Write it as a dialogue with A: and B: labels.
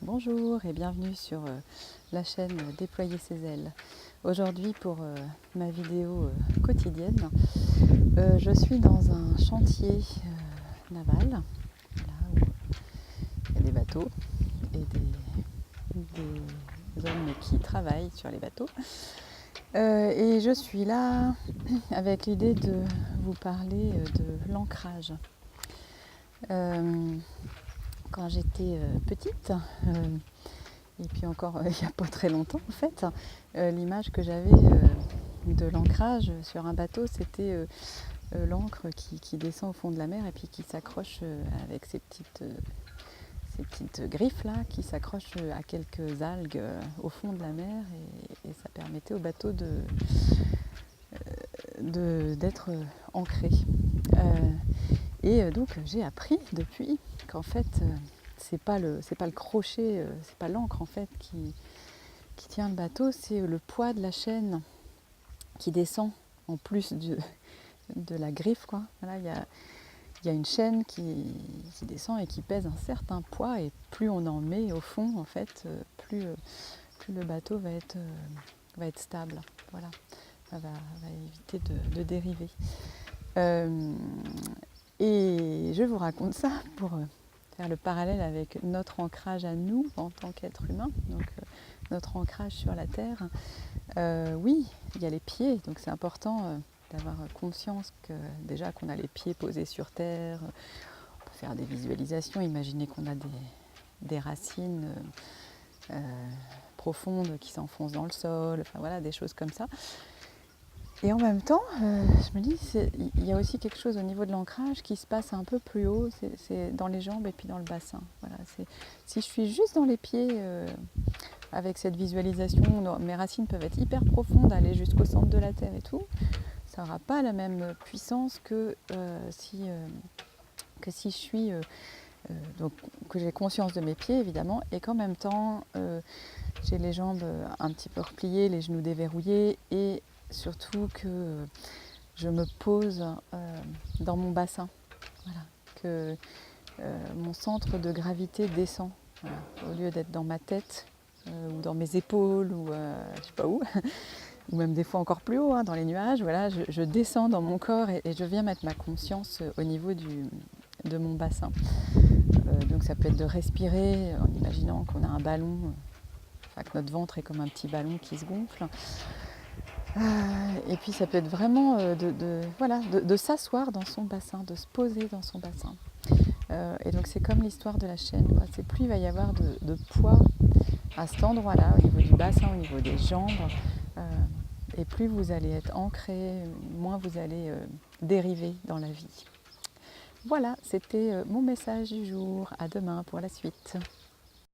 A: Bonjour et bienvenue sur la chaîne Déployer ses ailes. Aujourd'hui pour ma vidéo quotidienne, je suis dans un chantier naval, là où il y a des bateaux et des hommes qui travaillent sur les bateaux. Et je suis là avec l'idée de vous parler de l'ancrage. Quand j'étais petite, et puis encore il n'y a pas très longtemps en fait, l'image que j'avais de l'ancrage sur un bateau, c'était l'ancre qui descend au fond de la mer et puis qui s'accroche avec ces petites griffes là, qui s'accrochent à quelques algues au fond de la mer et ça permettait au bateau d'être ancré. Donc j'ai appris depuis qu'en fait c'est pas le crochet, c'est pas l'ancre en fait qui tient le bateau, c'est le poids de la chaîne qui descend en plus de la griffe, quoi. Voilà, il y a une chaîne qui descend et qui pèse un certain poids, et plus on en met au fond en fait, plus le bateau va être stable. Voilà, ça va éviter de dériver. Et je vous raconte ça pour faire le parallèle avec notre ancrage à nous en tant qu'être humain, donc notre ancrage sur la terre. Oui, il y a les pieds, donc c'est important d'avoir conscience que déjà qu'on a les pieds posés sur terre. On peut faire des visualisations, imaginer qu'on a des racines profondes qui s'enfoncent dans le sol, enfin voilà, des choses comme ça. Et en même temps, je me dis, il y a aussi quelque chose au niveau de l'ancrage qui se passe un peu plus haut, c'est dans les jambes et puis dans le bassin. Voilà, si je suis juste dans les pieds, avec cette visualisation, mes racines peuvent être hyper profondes, aller jusqu'au centre de la terre et tout, ça n'aura pas la même puissance que si je suis, donc que j'ai conscience de mes pieds évidemment, et qu'en même temps j'ai les jambes un petit peu repliées, les genoux déverrouillés, et surtout que je me pose dans mon bassin, voilà, que mon centre de gravité descend, voilà, au lieu d'être dans ma tête ou dans mes épaules ou je sais pas où, ou même des fois encore plus haut, hein, dans les nuages. Voilà, je descends dans mon corps et je viens mettre ma conscience au niveau de mon bassin. Donc ça peut être de respirer en imaginant qu'on a un ballon, enfin que notre ventre est comme un petit ballon qui se gonfle. Et puis ça peut être vraiment de s'asseoir dans son bassin, de se poser dans son bassin. Et donc c'est comme l'histoire de la chaîne, quoi. C'est plus il va y avoir de poids à cet endroit-là, au niveau du bassin, au niveau des jambes, et plus vous allez être ancré, moins vous allez dériver dans la vie. Voilà, c'était mon message du jour. À demain pour la suite.